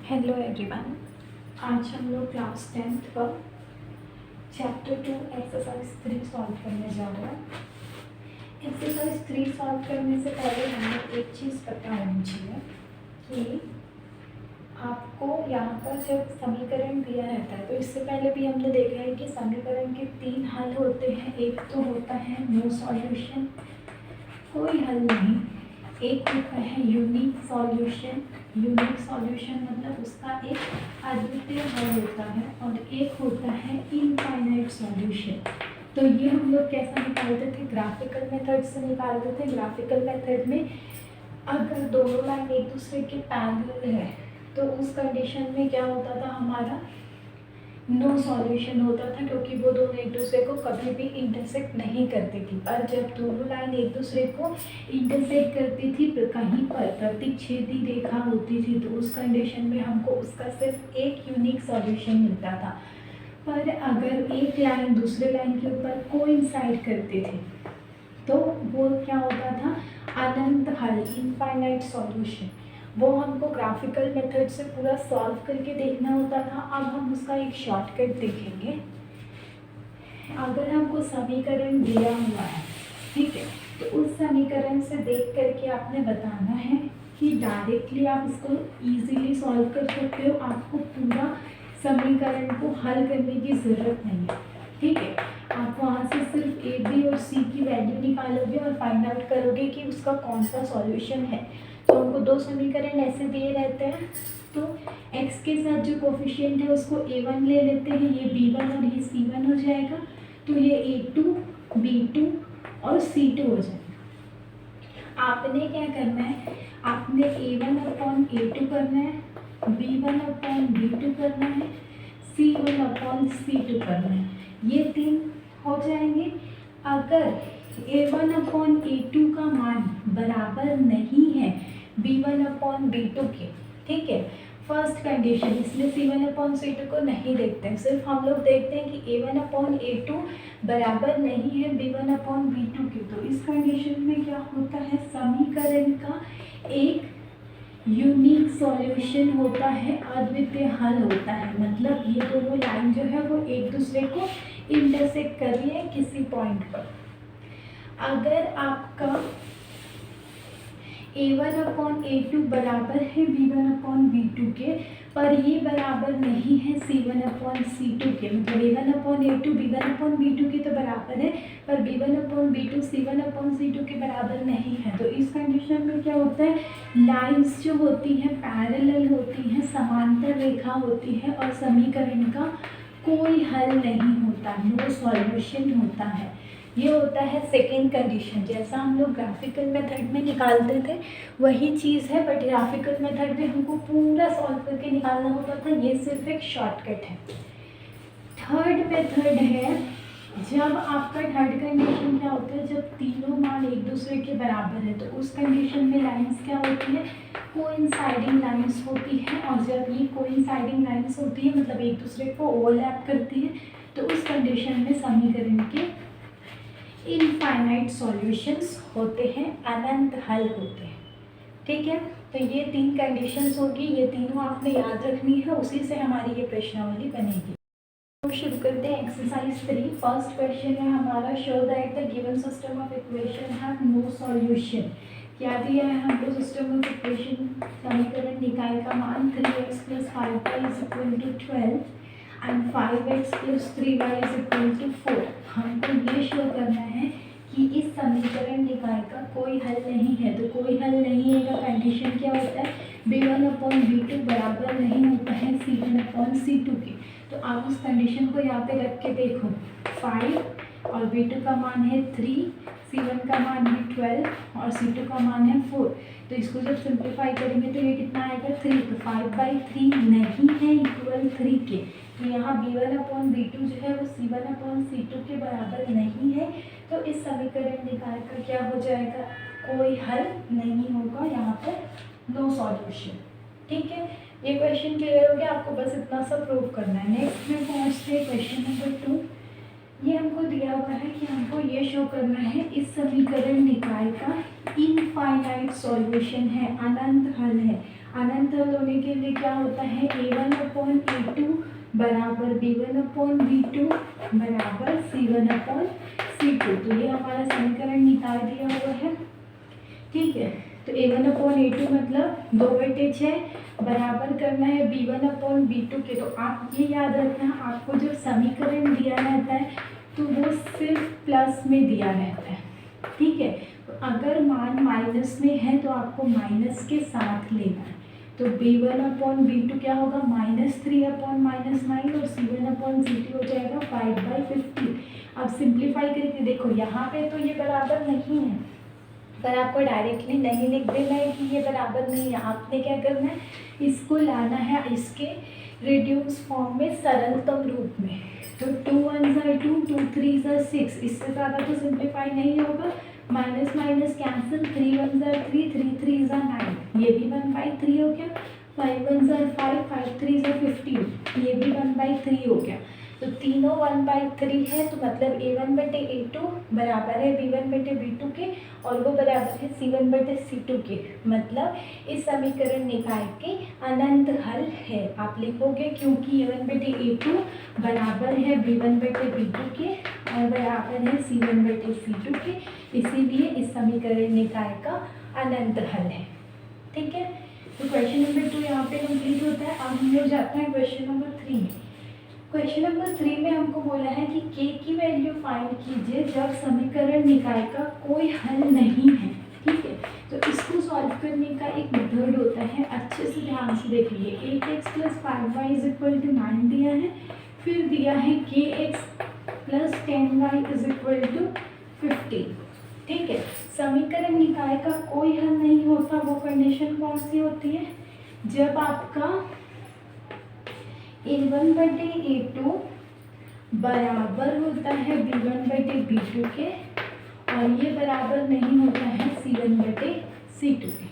Hello everyone. आज हम लोग क्लास 10th का चैप्टर 2 एक्सरसाइज 3 सॉल्व करने जा रहे हैं। एक्सरसाइज 3 सॉल्व करने से पहले हमें एक चीज़ पता होनी चाहिए कि आपको यहाँ पर जब समीकरण दिया रहता है तो इससे पहले भी हमने देखा है कि समीकरण के 3 हल होते हैं। एक तो होता है नो सॉल्यूशन, कोई हल नहीं। एक होता है यूनिक सॉल्यूशन। यूनिक सॉल्यूशन मतलब उसका एक अद्वितीय हल होता है। और एक होता है इनफाइनाइट सॉल्यूशन। तो ये हम लोग कैसा निकालते थे? ग्राफिकल मेथड से निकालते थे। ग्राफिकल मेथड में अगर दोनों लाइन एक दूसरे के पैरेलल है तो उस कंडीशन में क्या होता था? हमारा नो सॉल्यूशन होता था, क्योंकि वो दोनों एक दूसरे को कभी भी इंटरसेक्ट नहीं करती थी। पर जब दोनों लाइन एक दूसरे को इंटरसेक्ट करती थी कहीं पर प्रतिच्छेदी रेखा होती थी तो उस कंडीशन में हमको उसका सिर्फ एक यूनिक सॉल्यूशन मिलता था। पर अगर एक लाइन दूसरे लाइन के ऊपर कोइंसाइड करती थी तो वो क्या होता था? अनंत हल, इनफाइनाइट सॉल्यूशन। वो हमको ग्राफिकल मेथड से पूरा सॉल्व करके देखना होता था। अब हम उसका एक शॉर्टकट देखेंगे। अगर हमको समीकरण दिया हुआ है, ठीक है, तो उस समीकरण से देख करके आपने बताना है कि डायरेक्टली आप इसको इजीली सॉल्व कर सकते हो। आपको पूरा समीकरण को हल करने की ज़रूरत नहीं है, ठीक है। आप वहाँ से सिर्फ ए, बी और सी की वैल्यू निकालोगे और फाइंड आउट करोगे कि उसका कौन सा सॉल्यूशन है। तो हमको दो समीकरण ऐसे दिए रहते हैं, तो x के साथ जो कोफिशिएंट है उसको a1 ले लेते हैं, ये b1 और ये c1 हो जाएगा। तो ये a2, b2 और c2 हो जाएगा। आपने क्या करना है? आपने a1/a2 करना है, b1/b2 करना है, c1/c2 करना है। ये तीन हो जाएंगे। अगर a1/a2 का मान बराबर नहीं है b1/b2 के, ठीक है, फर्स्ट कंडीशन, इसलिए c1/c2 को नहीं देखते हैं, सिर्फ हम लोग देखते हैं कि a1/a2 बराबर नहीं है b1/b2 के। तो इस कंडीशन में क्या होता है? समीकरण का एक यूनिक सॉल्यूशन होता है, अद्वितीय हल होता है। मतलब ये दोनों लाइन जो है वो एक दूसरे को इंटरसेक्ट कर रही है किसी पॉइंट पर। अगर आपका a1/a2 बराबर है b1/b2 के, पर ये बराबर नहीं है c1/c2 के, मतलब a1/a2 b1/b2 के तो बराबर है, पर b1/b2 c1/c2 के बराबर नहीं है। तो इस कंडीशन में क्या होता है? लाइंस जो होती हैं पैरेलल होती हैं, समांतर रेखा होती है और समीकरण का कोई हल नहीं होता, नो सॉल्यूशन होता है। ये होता है सेकेंड कंडीशन। जैसा हम लोग ग्राफिकल मेथड में निकालते थे वही चीज़ है, बट ग्राफिकल मेथड में हमको पूरा सॉल्व करके निकालना होता था, ये सिर्फ एक शॉर्टकट है। थर्ड मेथड है, जब आपका थर्ड कंडीशन क्या होता है? जब तीनों मान एक दूसरे के बराबर है तो उस कंडीशन में लाइंस क्या होती है? कोइंसाइडिंग लाइंस होती है। और जब ये कोइंसाइडिंग लाइंस होती है मतलब एक दूसरे को ओवरलैप करती है तो उस कंडीशन में समीकरण के इनफाइनाइट सॉल्यूशंस होते हैं, अनंत हल होते हैं, ठीक है। तो ये तीन कंडीशंस होगी, ये तीनों आपने याद रखनी है, उसी से हमारी ये प्रश्नावली बनेगी। तो शुरू करते हैं एक्सरसाइज 3। फर्स्ट क्वेश्चन है हमारा, show that the given system of equation have no solution. क्या दिया है हमको? सिस्टम ऑफ इक्वेशन, समीकरण निकाय का मान 3x + 5y = 12 and 5x + 3y = 4। हमको ये शो करना है कि इस समीकरण निकाय का कोई हल नहीं है। तो कोई हल नहीं है का कंडीशन क्या होता है? b1/b2 बराबर नहीं होता है c1/c2 के। तो आप उस कंडीशन को यहाँ पे रख के देखो, 5 और b2 का मान है 3, c1 का मान है 12 और c2 का मान है 4। तो इसको जब सिंप्लीफाई करेंगे तो ये कितना आएगा? 3। तो 5/3 नहीं है इक्वल 3 के, तो यहाँ b1/b2 जो है वो c1/c2 के बराबर नहीं है। तो इस समीकरण निकाय का क्या हो जाएगा? कोई हल नहीं होगा, यहाँ पर नो सॉल्यूशन, ठीक है। ये क्वेश्चन क्लियर हो गया? आपको बस इतना सा प्रूव करना है। नेक्स्ट में पहुँचते हैं क्वेश्चन नंबर 2। ये हमको दिया हुआ है कि हमको ये शो करना है इस समीकरण निकाय का इनफाइनाइट सॉल्यूशन है, अनंत हल है। अनंत हल होने के लिए क्या होता है, a1/a2 बराबर b1/b2 बराबर c1/c2। तो ये हमारा समीकरण निकाल दिया हुआ है। ठीक है, तो a1/a2 मतलब 2/6 बराबर करना है b1/b2 के। तो आप ये याद रखना, आपको जब समीकरण दिया रहता है तो वो सिर्फ प्लस में दिया रहता है। ठीक है, तो अगर मान माइनस में है तो आपको माइनस के साथ लेना है। तो b1/b2 क्या होगा, -3/-9 और c1/c2 हो जाएगा 5/15। अब सिंप्लीफाई करके देखो, यहाँ पे तो ये बराबर नहीं है, पर आपको डायरेक्टली नहीं लिख देना है कि ये बराबर नहीं है। आपने क्या करना है, इसको लाना है इसके रिड्यूस फॉर्म में, सरलतम रूप में। तो 2 1 2, 2 3 6, इससे ज़्यादा तो सिंप्लीफाई नहीं होगा। माइनस माइनस कैंसिल, 3 1 3, 3 3 9, ये भी 1/3 हो गया। 5 1 5, 5 3 15, ये भी 1/3 हो गया। तो तीनों 1/3 है, तो मतलब a1/a2 बराबर है b1/b2 के, और वो बराबर है c1/c2 के। मतलब इस समीकरण निकाय के अनंत हल है। आप लिखोगे क्योंकि a1/a2 बराबर है b1/b2 के और बराबर है c1/c2 के, इसीलिए इस समीकरण निकाय का अनंत हल है। ठीक है, तो क्वेश्चन नंबर 2 यहाँ पे कंप्लीट होता है। अब हम लोग जाते हैं क्वेश्चन नंबर 3 में। क्वेश्चन नंबर 3 में हमको बोला है कि k की वैल्यू फाइंड कीजिए जब समीकरण निकाय का कोई हल नहीं है। ठीक है, तो इसको सॉल्व करने का एक मेथड होता है, अच्छे से ध्यान से देखिए। 8x + 5y = 9 दिया है, फिर दिया है kx + 10y = 15। ठीक है, समीकरण निकाय का कोई हल नहीं होता, वो कंडीशन कौन सी होती है, जब आपका a1/a2 बराबर होता है b1/b2 के और ये बराबर नहीं होता है c1/c2 के।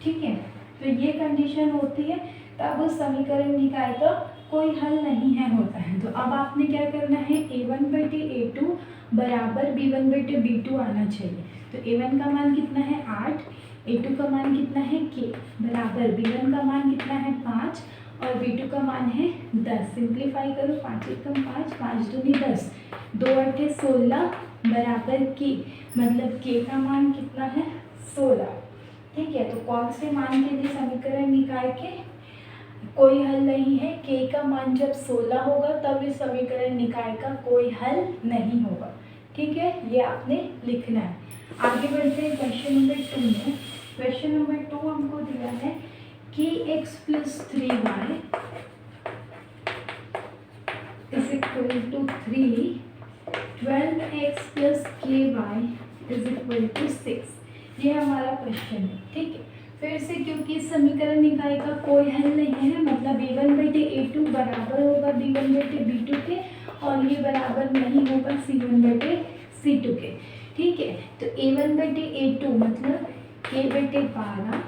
ठीक है, तो ये कंडीशन होती है, तब उस समीकरण निकाय का कोई हल नहीं है होता है। तो अब आपने क्या करना है, a1/a2 बराबर b1/b2 आना चाहिए। तो a1 का मान कितना है 8, a2 का मान कितना है k बराबर b1 का मान कितना है 5 और b2 का मान है 10। सिंप्लीफाई करो, 5 × 5, 5 दूनी 10, 2 8 16 बराबर k, मतलब k का मान कितना है 16। ठीक है, तो कौन से मान के लिए समीकरण निकाय के कोई हल नहीं है, k का मान जब 16 होगा तब इस समीकरण निकाय का कोई हल नहीं होगा। ठीक है, ये आपने लिखना है। आगे बढ़ते हैं क्वेश्चन नंबर 2 में। क्वेश्चन नंबर 2 हमको दिया है kx + 3y = 3, 12x + ky = 6। ये हमारा क्वेश्चन है। ठीक है, फिर से क्योंकि इस समीकरण निकाय का कोई हल नहीं है, मतलब a1/a2 बराबर होगा b1/b2 के और ये बराबर नहीं होगा c1/c2 के। ठीक है, तो a1/a2 मतलब k/12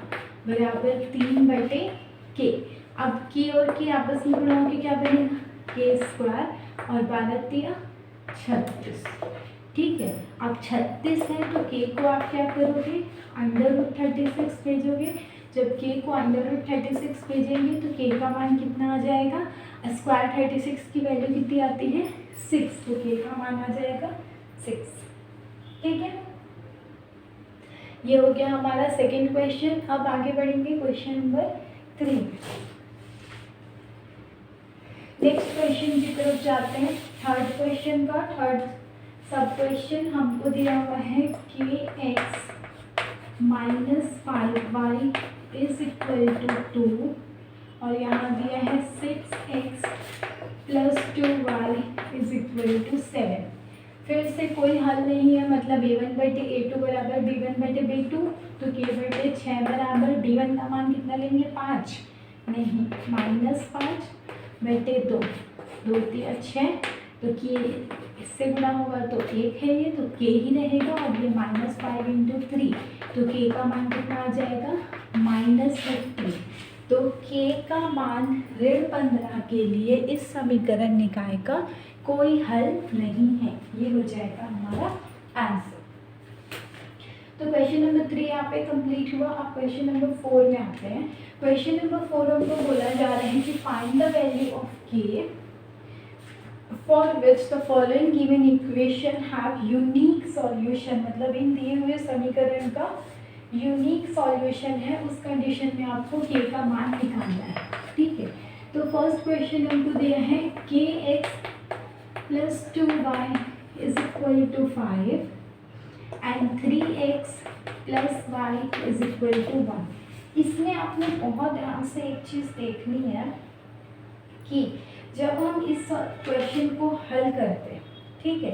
बराबर 3/k। अब k और k आपस में गुणा होकर क्या बनेगा, k² और 12 × 36। ठीक है, अब 36 है तो k को आप क्या करोगे, √36 भेजोगे। जब k को √36 भेजेंगे तो k का मान कितना आ जाएगा, स्क्वायर 36 की वैल्यू कितनी आती है 6, तो k का मान आ जाएगा 6। ठीक है, ये हो गया हमारा सेकेंड क्वेश्चन। अब आगे बढ़ेंगे क्वेश्चन नंबर 3। नेक्स्ट क्वेश्चन की तरफ जाते हैं। थर्ड क्वेश्चन का थर्ड सब क्वेश्चन हमको दिया हुआ है kx - 5y = 2 और यहाँ दिया है 6x + 2y = 7। फिर से कोई हल नहीं है, मतलब a1/a2 बराबर b1/b2, तो k/6 बराबर b1 का मान कितना लेंगे 5, नहीं -5/2, 2 3 6, तो k इससे गुणा होगा तो 1 है ये, तो k ही रहेगा और ये -5 × 3, तो k का मान कितना आ जाएगा -15। तो k का मान ऋण 15 के लिए इस समीकरण निकाय का कोई हल नहीं है। ये हो जाएगा हमारा आंसर। तो क्वेश्चन नंबर 3 यहाँ पे कंप्लीट हुआ। अब क्वेश्चन नंबर 4 में आते हैं। क्वेश्चन नंबर 4 हमको बोला जा रहा है कि फाइंड द वैल्यू ऑफ के for which the following given equation have unique solution, मतलब इन दिए हुए समीकरण का यूनिक सॉल्यूशन है, उस कंडीशन में आपको के का मान निकालना है। ठीक है, तो फर्स्ट क्वेश्चन हमको दिया है के X plus 2y is equal to 5 and 3x plus Y is equal to 1। इसमें आपने बहुत ध्यान से एक चीज़ देखनी है कि जब हम इस क्वेश्चन को हल करते हैं, ठीक है,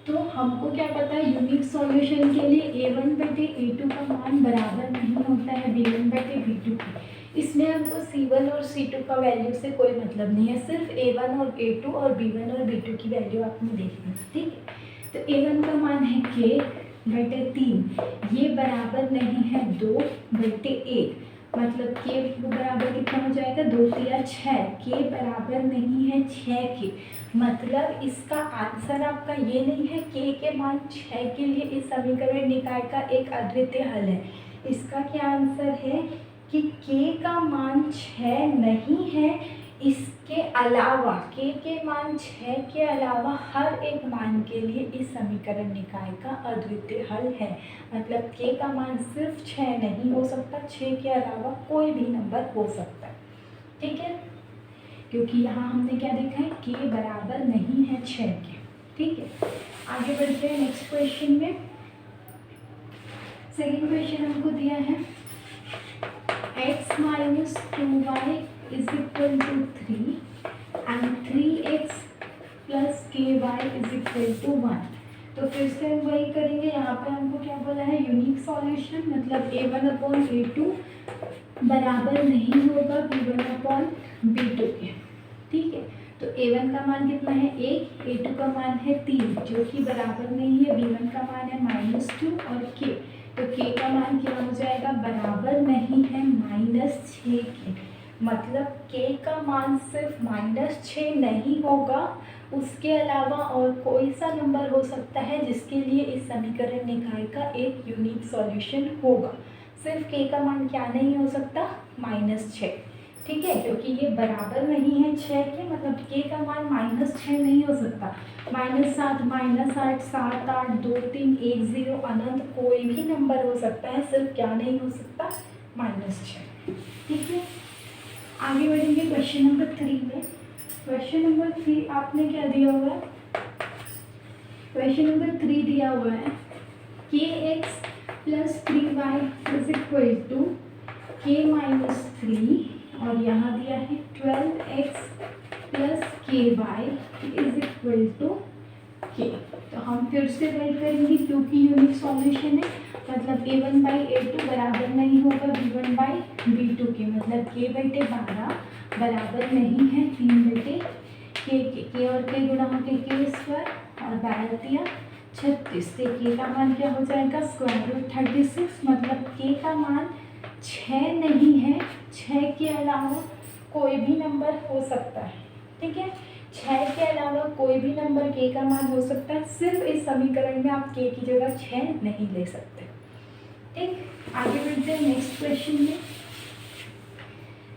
तो हमको क्या पता है, यूनिक सॉल्यूशन के लिए a1/a2 का मान बराबर नहीं होता है b1/b2 के। इसमें हमको c1 और c2 का वैल्यू से कोई मतलब नहीं है, सिर्फ a1 और a2 और b1 और b2 की वैल्यू आपने देखनी है। ठीक है, तो a1 का मान है k/3, ये बराबर नहीं है 2/1, मतलब के बराबर कितना हो जाएगा, 2 3 6, के बराबर नहीं है 6 के, मतलब इसका आंसर आपका ये नहीं है के मान 6 के लिए इस समीकरण निकाय का एक अद्वितीय हल है। इसका क्या आंसर है कि के का मान 6 नहीं है, इसके अलावा के मान 6 के अलावा हर एक मान के लिए इस समीकरण निकाय का अद्वितीय हल है। मतलब के का मान सिर्फ 6 नहीं हो सकता, 6 के अलावा कोई भी नंबर हो सकता है। ठीक है, क्योंकि यहाँ हमने क्या देखा है, के बराबर नहीं है 6 के। ठीक है, आगे बढ़ते हैं नेक्स्ट क्वेश्चन में। सेकेंड क्वेश्चन हमको दिया है x minus 2y is equal to 3 and 3x plus ky is equal to 1। तो फिर से हम वही करेंगे, यहाँ पे हमको क्या बोला है, यूनिक सॉल्यूशन, मतलब a1/a2 बराबर नहीं होगा b1/b2 के। ठीक है, तो a1 का मान कितना है 1, a2 का मान है 3, जो कि बराबर नहीं है, b1 का मान है -2 और k, तो k का मान क्या हो जाएगा, बराबर नहीं है -6 के। मतलब k का मान सिर्फ -6 नहीं होगा, उसके अलावा और कोई सा नंबर हो सकता है जिसके लिए इस समीकरण निकाय का एक यूनिक सॉल्यूशन होगा। सिर्फ k का मान क्या नहीं हो सकता, -6। ठीक है, क्योंकि ये बराबर नहीं है 6 के, मतलब k का मान -6 नहीं हो सकता। -7, -8, 7, 8, 2, 3, 1, 0 अनंत कोई भी नंबर हो सकता है, सिर्फ क्या नहीं हो सकता, -6। ठीक है, आगे बढ़ेंगे क्वेश्चन नंबर 3 में। क्वेश्चन नंबर 3 आपने क्या दिया हुआ है, क्वेश्चन नंबर 3 दिया हुआ है kx plus 3y is equal to k minus 3, और यहाँ दिया है 12x plus ky is equal to k। तो हम फिर से वही करेंगे, क्योंकि यूनिक सॉल्यूशन है, मतलब a1/a2 बराबर नहीं होगा b1/b2 के, मतलब k/12 बराबर नहीं है 3/k के, और k गुणा होकर k² और 12 36, तो k का मान क्या हो जाएगा, √36, मतलब k का मान 6 नहीं है, 6 के अलावा कोई भी नंबर हो सकता है। ठीक है, 6 के अलावा कोई भी नंबर k का मान हो सकता है, सिर्फ इस समीकरण में आप k की जगह 6 नहीं ले सकते। ठीक, आगे बढ़ते हैं नेक्स्ट क्वेश्चन में।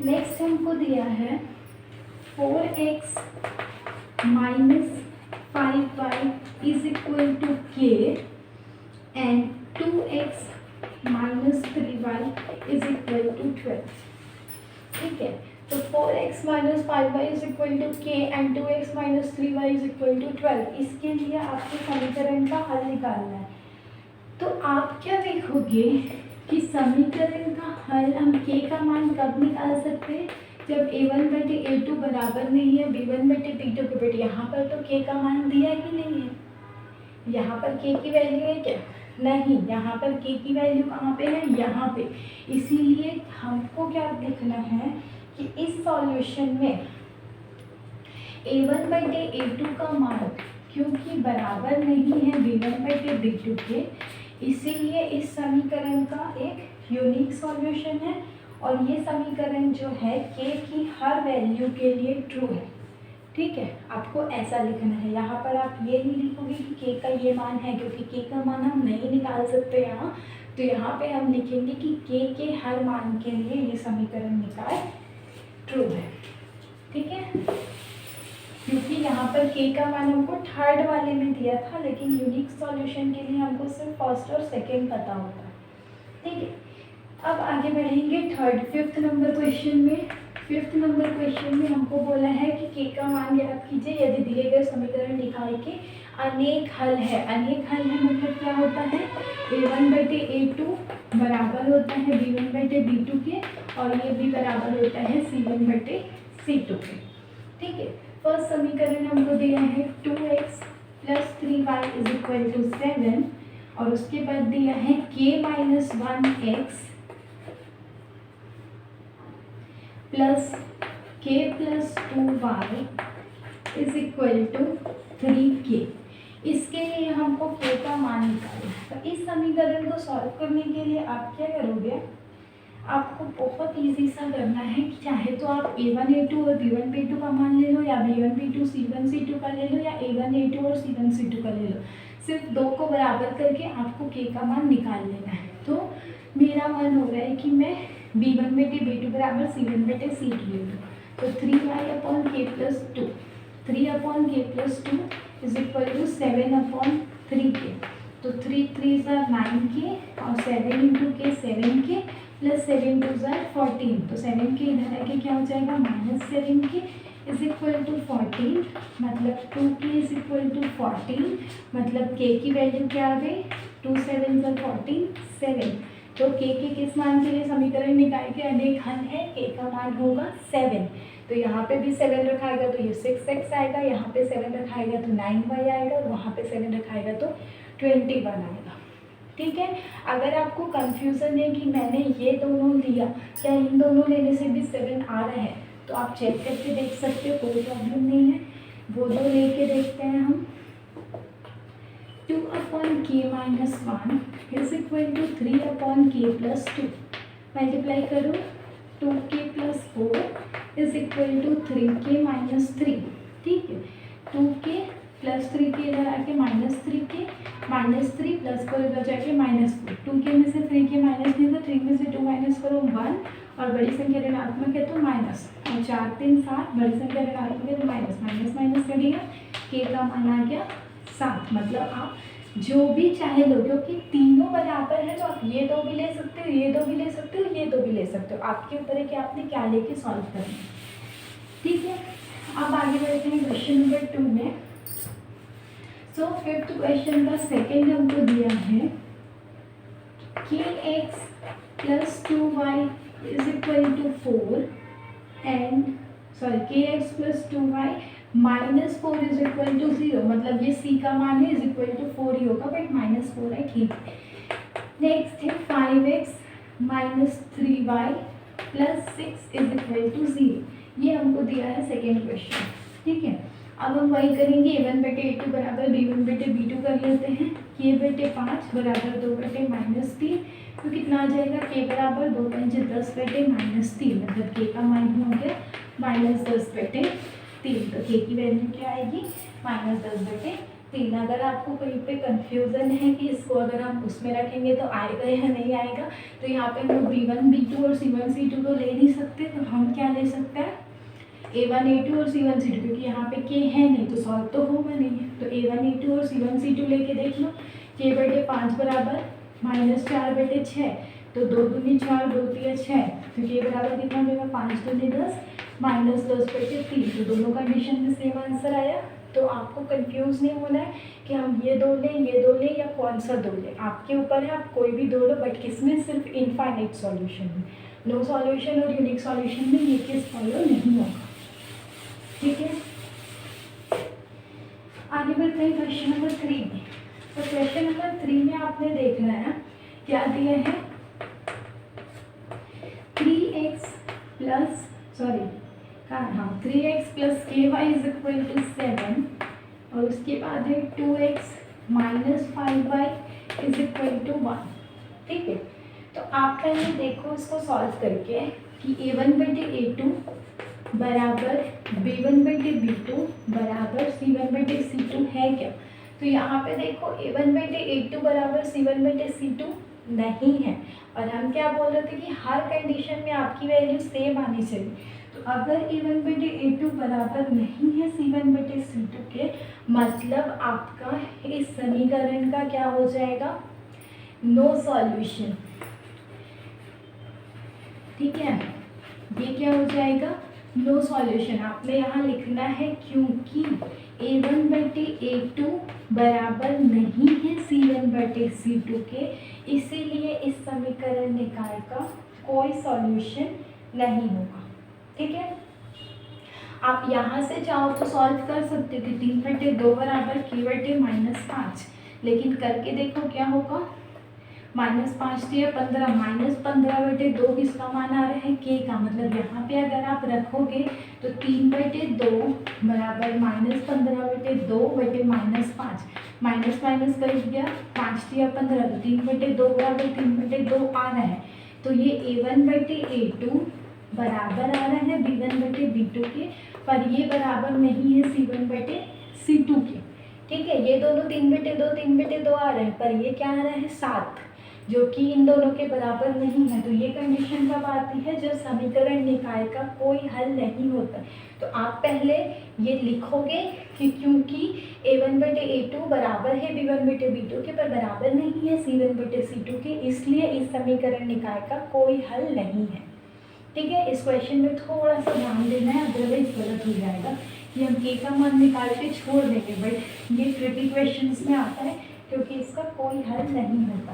नेक्स्ट हमको दिया है 4x minus 5y is equal to k and 2x minus 3y is equal to 12। ठीक है, तो 4x minus 5y is equal to k and 2x minus 3y is equal to 12। इसके लिए आपको समीकरण का हल निकालना है। तो आप क्या देखोगे कि समीकरण का हल हम k का मान कब निकाल सकते हैं, जब a1/a2 बराबर नहीं है b1/b2 के। बेटे यहाँ पर तो k का मान दिया ही नहीं है, यहाँ पर k की वैल्यू है क्या, नहीं, यहाँ पर k की वैल्यू कहाँ पे है, यहाँ पे। इसीलिए हमको क्या लिखना है कि इस सॉल्यूशन में a1/a2 का मान क्योंकि बराबर नहीं है b1/b2 के, इसीलिए इस समीकरण का एक यूनिक सॉल्यूशन है, और ये समीकरण जो है k की हर वैल्यू के लिए ट्रू है। ठीक है, आपको ऐसा लिखना है, यहाँ पर आप ये नहीं लिखोगे कि k का ये मान है, क्योंकि k का मान हम नहीं निकाल सकते यहाँ, तो यहाँ पे हम लिखेंगे कि के हर मान के लिए ये समीकरण निकाय ट्रू है। ठीक है, क्योंकि यहाँ पर के का मान हमको थर्ड वाले में दिया था, लेकिन यूनिक सॉल्यूशन के लिए हमको सिर्फ फर्स्ट और सेकेंड पता होता है। ठीक है, अब आगे बढ़ेंगे फिफ्थ नंबर क्वेश्चन में। फिफ्थ नंबर क्वेश्चन में हमको बोला है कि के का मान ज्ञात कीजिए यदि दिए गए समीकरण निकाय के अनेक हल है। अनेक हल है मतलब क्या होता है, a1/a2 बराबर होता है b1/b2 के, और ये भी बराबर होता है c1/c2 के। ठीक है, फर्स्ट समीकरण हमको दिया है 2x + 3y = 7, और उसके बाद दिया है k - 1x plus k + 2y = 3k। इसके लिए हमको k का मान निकालना है। तो इस समीकरण को सॉल्व करने के लिए आप क्या करोगे, आपको बहुत इजी सा करना है कि चाहे तो आप a1 a2 और b1 b2 का मान ले लो, या b1 b2 c1 c2 का ले लो, या a1 a2 और c1 c2 का ले लो। सिर्फ दो को बराबर करके आपको k का मान निकाल लेना है। तो मेरा मन हो रहा है कि मैं b1/b2 बराबर c1/c2 ले लूँ। तो 3y/k + 2 3/k + 2 = 7/3k। तो 3 3 9k और 7 × k 7k प्लस 7 2 14। तो 7k इधर आके क्या हो जाएगा, -7k = 14, मतलब 2k = 14, मतलब k की वैल्यू क्या आ गई, 2 7 14 7। तो k के किस मान के लिए समीकरण निकाय के अनेक हल है, k का मान होगा 7। तो यहाँ पे भी 7 रखाएगा तो ये 6x आएगा, यहाँ पे 7 रखाएगा तो 9y आएगा, और वहाँ पे 7 रखाएगा तो 21 आएगा। ठीक है, अगर आपको कंफ्यूजन है कि मैंने ये दोनों लिया, क्या इन दोनों लेने से भी 7 आ रहा है, तो आप चेक करके देख सकते हो, कोई प्रॉब्लम नहीं है। वो दो लेके देखते हैं हम। 2/k - 1 = 3/k + 2। मल्टीप्लाई करो, 2k + 4 = 3k - 3। ठीक है, 2k + 3k इधर आके -3k -3 + 4 इधर जाके -4। 2k में से 3k माइनस नहीं, तो 3 में से 2 माइनस करो 1, और बड़ी संख्या ऋणात्मक है तो माइनस, और 4 3 7, बड़ी संख्या ऋणात्मक है तो माइनस, माइनस माइनस करिएगा, k का मान आ गया 7। मतलब आप जो भी चाहे लो, क्योंकि तीनों बराबर है तो आप ये दो भी ले सकते हो, ये दो भी ले सकते हो, ये दो भी ले सकते हो, आपके ऊपर है कि आपने क्या लेके सॉल्व करना है। ठीक है, अब आगे बढ़ते हैं क्वेश्चन नंबर 2 में। सो फिफ्थ क्वेश्चन का सेकेंड हमको दिया है kx + 2y = 4 and kx + 2y -4 = 0। मतलब ये c का मान है =4 ही होगा, बट -4 है। ठीक है, नेक्स्ट है 5x - 3y + 6 = 0। ये हमको दिया है सेकेंड क्वेश्चन। ठीक है, अब हम वही करेंगे, a1/a2 बराबर b1/b2 कर लेते हैं। k/5 बराबर 2/-3, तो कितना आ जाएगा, k बराबर 2 × 10/-3, मतलब k का मान हो गया -10/3। तो k की वैल्यू क्या आएगी, -10/3। अगर आपको कहीं पे कंफ्यूजन है कि इसको अगर हम उसमें रखेंगे तो आएगा या नहीं आएगा, तो यहाँ पे हम b1 b2 और c1 c2 तो ले नहीं सकते, तो हम क्या ले सकते हैं, a1 a2 और c1 c2, क्योंकि यहाँ पे k है नहीं तो सॉल्व तो होगा नहीं। तो a1 a2 और c1 c2 लेके देख लो। k/5 बराबर -4/6, तो 2 दूनी 4, 2 तिया 6, तो k बराबर कितना हो जाएगा, 5 दूनी 10 -10/3। तो दोनों कंडीशन में सेम आंसर आया। तो आपको कंफ्यूज नहीं होना है कि हम ये दो लें, ये दो लें, या कौन सा दो लें, आपके ऊपर है, आप कोई भी दो लो, बट किसमें, सिर्फ इनफाइनाइट सॉल्यूशन में। नो सॉल्यूशन और यूनिक सॉल्यूशन में ये केस फॉलो नहीं होगा। ठीक है, आगे बढ़ते हैं क्वेश्चन नंबर 3 में। तो क्वेश्चन नंबर 3 में आपने देखना है क्या दिया है, 3x + ky = 7, और उसके बाद है 2x - 5y = 1। ठीक है, तो आप पहले देखो इसको सॉल्व करके कि a1/a2 बराबर b1/b2 बराबर c1/c2 है क्या। तो यहाँ पे देखो a1/a2 बराबर c1/c2 नहीं है। और हम क्या बोल रहे थे कि हर कंडीशन में आपकी वैल्यू सेम आनी चाहिए। तो अगर a1/a2 बराबर नहीं है c1/c2 के, मतलब आपका इस समीकरण का क्या हो जाएगा, नो सॉल्यूशन। ठीक है, ये क्या हो जाएगा, नो सॉल्यूशन। आपने यहाँ लिखना है क्योंकि a1/a2 बराबर नहीं है c1/c2 के, इसीलिए इस समीकरण निकाय का कोई सॉल्यूशन नहीं होगा। ठीक है, आप यहाँ से चाहो तो सॉल्व कर सकते थे 3/2 बराबर k/-5, लेकिन करके देखो क्या होगा, -5 दिया 15, -15/2 किसका मान आ रहा है, k का। मतलब यहाँ पे अगर आप रखोगे तो 3/2 बराबर -15/2/-5, माइनस माइनस कर दिया, 5 दिया 15, तो 3/2 बराबर 3/2 आ रहा है। तो ये a1/a2 बराबर आ रहा है b1/b2 के, पर ये बराबर नहीं है c1/c2 के। ठीक है, ये दोनों 3/2 आ रहे हैं, पर ये क्या आ रहा है 7, जो कि इन दोनों के बराबर नहीं है। तो ये कंडीशन कब आती है, जब समीकरण निकाय का कोई हल नहीं होता। तो आप पहले ये लिखोगे कि क्योंकि a1/a2 बराबर है b1/b2 के, पर बराबर नहीं है c1/c2 के, इसलिए इस समीकरण निकाय का कोई हल नहीं है। ठीक है, इस क्वेश्चन में थोड़ा सा ध्यान देना है, अदरवाइज गलत हो जाएगा कि हम k का मान निकाल के छोड़ देंगे। बट ये ट्रिकी क्वेश्चंस में आता है क्योंकि इसका कोई हल नहीं होता।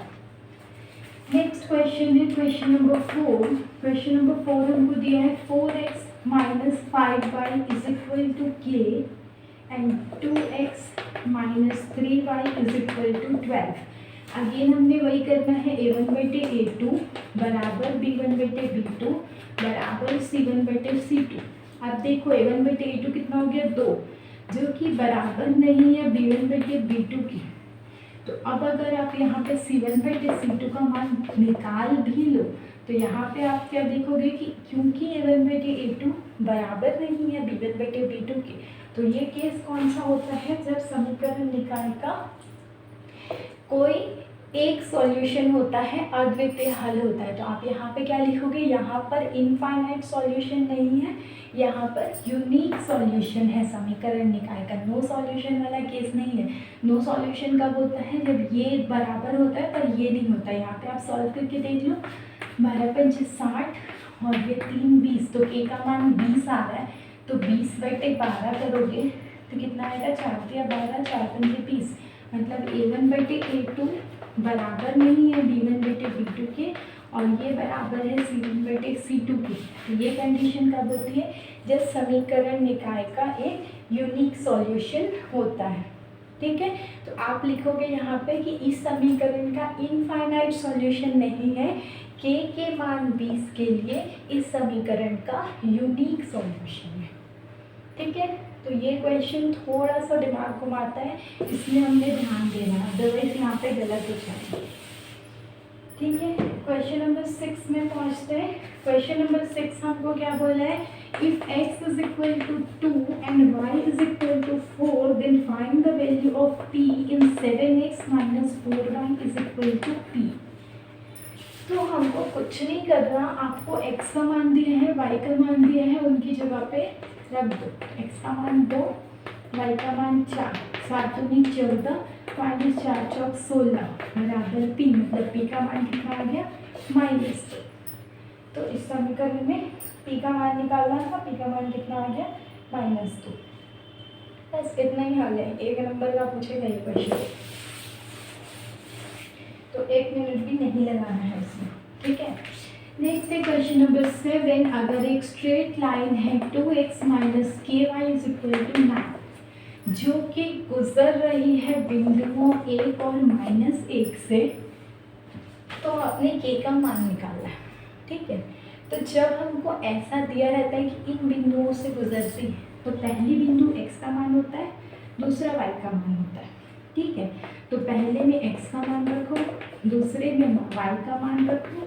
नेक्स्ट क्वेश्चन है क्वेश्चन नंबर 4। क्वेश्चन नंबर 4 हमको दिया है 4x - 5y = k and 2x - 3y = 12। Again हमने वही करना है, a1/a2 बराबर b1/b2 बराबर c1/c2। अब देखो a1/a2 कितना हो गया 2, जो कि बराबर नहीं है b1/b2 की। तो अब अगर आप यहाँ पे c1/c2 का मान निकाल भी लो, तो यहाँ पे आप क्या देखोगे कि क्योंकि a1/a2 बराबर नहीं है b1/b2 के, तो ये केस कौन सा होता है, जब समीकरण निकाय का कोई एक सॉल्यूशन होता है, अद्वितीय हल होता है। तो आप यहाँ पे क्या लिखोगे, यहाँ पर इनफाइनाइट सॉल्यूशन नहीं है, यहाँ पर यूनिक सॉल्यूशन है समीकरण निकाय का। नो सॉल्यूशन वाला केस नहीं है। नो सॉल्यूशन कब होता है, जब ये बराबर होता है पर ये नहीं होता। यहाँ पे आप सॉल्व करके देख लो, 12×5 और ये 3 20, तो k का मान 20 आ रहा है। तो 20/12 करोगे तो कितना आएगा, 4 या 12, 4×5 20, मतलब a1/a2 बराबर नहीं है b1/b2 के, और ये बराबर है c1/c2 के। तो ये कंडीशन कब होती है, जब समीकरण निकाय का एक यूनिक सॉल्यूशन होता है। ठीक है, तो आप लिखोगे यहाँ पे कि इस समीकरण का इनफाइनाइट सॉल्यूशन नहीं है, k के मान 20 के लिए इस समीकरण का यूनिक सॉल्यूशन है। ठीक है, तो ये क्वेश्चन थोड़ा सा दिमाग घुमाता है, इसलिए हमने ध्यान देना है, अदरवाइज यहाँ पे गलत हो जाएगा। ठीक है, क्वेश्चन नंबर 6 में पहुँचते हैं। क्वेश्चन नंबर 6 हमको क्या बोला है, if x = 2 and y = 4 then find the value of p in 7x - 4y = p। तो हमको कुछ नहीं करना, आपको x का मान दिया है, y का मान दिया है, उनकी जगह पे रख दो। x का मान 2, y का मान 4, 7 दूनी 14, 5 4 चौक 16 बराबर p, मतलब p का मान कितना आ गया, -2। तो इस समीकरण में p का मान निकालना था, p का मान कितना आ गया, -2। बस इतना ही हल है, 1 नंबर का पूछेगा ये क्वेश्चन, तो 1 मिनट भी नहीं लगाना है इसमें। ठीक है, नेक्स्ट है क्वेश्चन नंबर 7। अगर एक स्ट्रेट लाइन है 2x - ky = 9, जो कि गुजर रही है बिंदुओं 1 और -1 से, तो आपने k का मान निकालना है। ठीक है, तो जब हमको ऐसा दिया रहता है कि इन बिंदुओं से गुजरती है, तो पहली बिंदु x का मान होता है, दूसरा y का मान होता है। ठीक है, तो पहले में x का मान रखो, दूसरे में y का मान रखो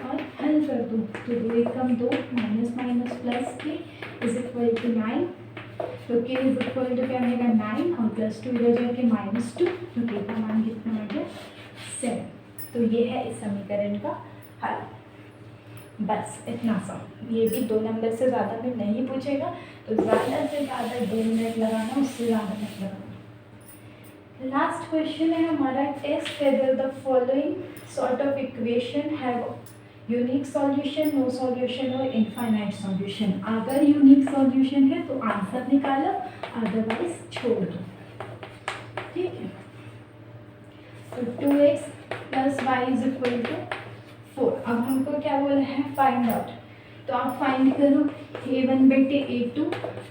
और हल कर दो। तो 2 एकम 2, माइनस माइनस प्लस k = 9। तो k = क्या आएगा 9 और +2 इधर जाके -2, तो k का मान कितना आ गया 7। तो ये है इस समीकरण का हल। बस इतना सा, ये भी 2 नंबर से ज़्यादा में नहीं पूछेगा, तो ज़्यादा से ज़्यादा 2 मिनट लगाना, उससे ज़्यादा मत लगाना। लास्ट क्वेश्चन है हमारा, test whether the following sort of equation have unique solution, no solution और इनफाइनाइट सॉल्यूशन। अगर यूनिक सॉल्यूशन है तो आंसर निकालो, अदरवाइज छोड़ दो। ठीक है, तो 2x + y = 4। अब हमको क्या बोला है, फाइंड आउट। तो आप फाइंड करो a1/a2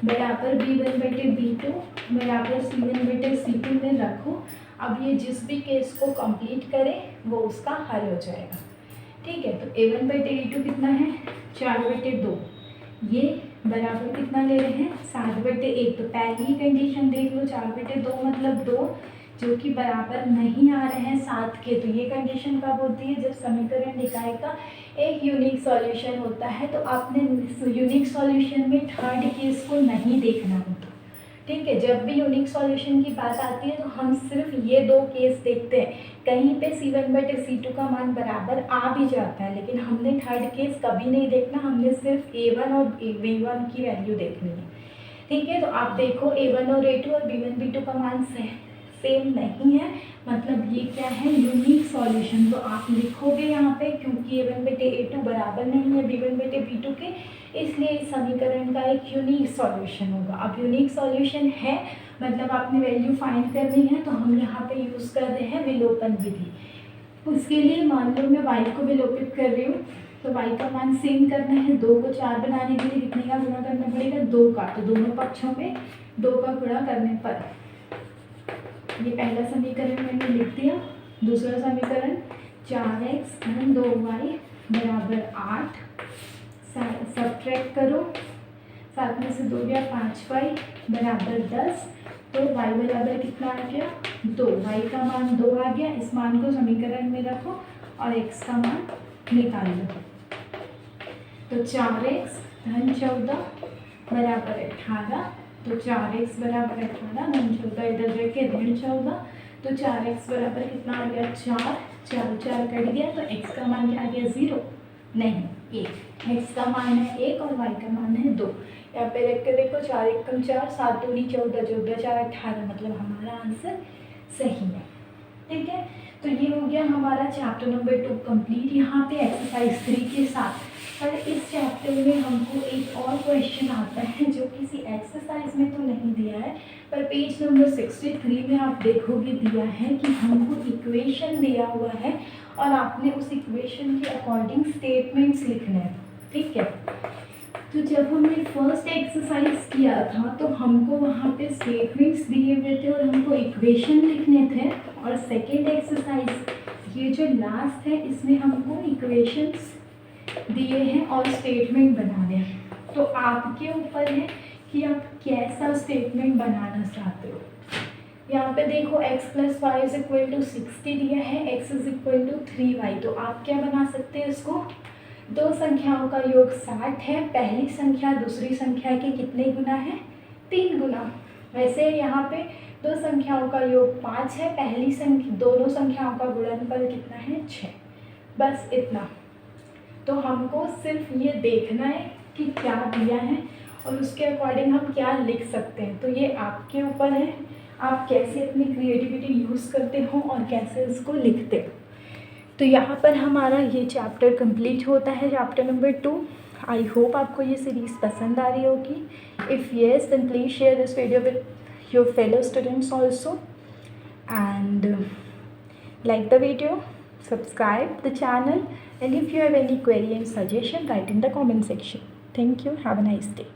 बराबर b1/b2 बराबर c1/c2 में रखो। अब ये जिस भी केस को कंप्लीट करे वो उसका हल हो जाएगा। ठीक है, तो a1/a2 कितना है, 4/2, ये बराबर कितना ले रहे हैं, 7/1। तो पहली ही कंडीशन देख लो, 4/2 मतलब 2 जो कि बराबर नहीं आ रहे हैं 7 के। तो ये कंडीशन कब होती है, जब समीकरण निकाय का एक यूनिक सॉल्यूशन होता है। तो आपने यूनिक सॉल्यूशन में थर्ड केस को नहीं देखना होता। ठीक है, जब भी यूनिक सॉल्यूशन की बात आती है तो हम सिर्फ ये 2 केस देखते हैं। कहीं पे c1/c2 का मान बराबर आ भी जाता है, लेकिन हमने थर्ड केस कभी नहीं देखना, हमने सिर्फ a1 और b1 की वैल्यू देखनी है। ठीक है, तो आप देखो a1 और a2 और b1 b2 का मान सेम नहीं है, मतलब ये क्या है, यूनिक सॉल्यूशन। तो आप लिखोगे यहाँ पे, क्योंकि a1/a2 बराबर नहीं है b1/b2 के, इसलिए इस समीकरण का एक यूनिक सॉल्यूशन होगा। अब यूनिक सॉल्यूशन है मतलब आपने वैल्यू फाइंड करनी है, तो हम यहाँ पे यूज़ कर रहे हैं विलोपन विधि। उसके लिए मान लो मैं y को विलोपित कर रही हूँ, तो y का मान सेम करना है। 2 को 4 बनाने के लिए कितने का गुणा करना पड़ेगा, 2 का। तो दोनों पक्षों में 2 का गुणा करने पर ये पहला समीकरण मैंने लिख दिया। दूसरा समीकरण 4x + 2y = 8, सब्ट्रैक्ट करो, 7 में से 2 गया 5y = 10। तो y बराबर कितना आ गया, 2। y का मान 2 आ गया, इस मान को समीकरण में रखो और x का मान निकाल लो। तो 4x + 14 = 18। तो 4x = 18 + 14 इधर रखे ऋण 14। तो 4x बराबर कितना आ गया, 4। 4 4 कट गया, तो x का मान क्या आ गया, 0 नहीं 1। x का मान है 1 और y का मान है 2। यहाँ पे रख के देखो, 4 × 4 7 दूनी 14, 14 4 18, मतलब हमारा आंसर सही है। ठीक है, तो ये हो गया हमारा चैप्टर नंबर 2 कंप्लीट। यहाँ पे एक्सरसाइज 3 के साथ। पर इस चैप्टर में हमको एक और क्वेश्चन आता है जो किसी एक्सरसाइज में तो नहीं दिया है, पर पेज नंबर 63 में आप देखोगे दिया है कि हमको इक्वेशन दिया हुआ है और आपने उस इक्वेशन के अकॉर्डिंग स्टेटमेंट्स लिखने हैं। ठीक है, तो जब हमने फर्स्ट एक्सरसाइज किया था तो हमको वहाँ पे स्टेटमेंट्स दिए हुए थे और हमको इक्वेशन लिखने थे। और सेकेंड एक्सरसाइज ये जो लास्ट है, इसमें हमको इक्वेशंस दिए हैं और स्टेटमेंट बनाने हैं। तो आपके ऊपर है कि आप कैसा स्टेटमेंट बनाना चाहते हो। यहाँ पे देखो x + y = 60 दिया है, x = 3y। तो आप क्या बना सकते हैं इसको, 2 संख्याओं का योग 60 है, पहली संख्या दूसरी संख्या के कितने गुना है, 3 गुना। वैसे यहाँ पे 2 संख्याओं का योग 5 है, पहली संख्या दोनों संख्याओं का गुणनफल कितना है, 6। बस इतना। तो हमको सिर्फ ये देखना है कि क्या दिया है और उसके अकॉर्डिंग हम क्या लिख सकते हैं। तो ये आपके ऊपर है, आप कैसे अपनी क्रिएटिविटी यूज़ करते हो और कैसे इसको लिखते हो। तो यहाँ पर हमारा ये चैप्टर कंप्लीट होता है, चैप्टर नंबर 2। आई होप आपको ये सीरीज़ पसंद आ रही होगी। If yes then please share this video with your fellow students also and like the video, subscribe the channel, and if you have any query and suggestion, write in the comment section. Thank you. Have a nice day.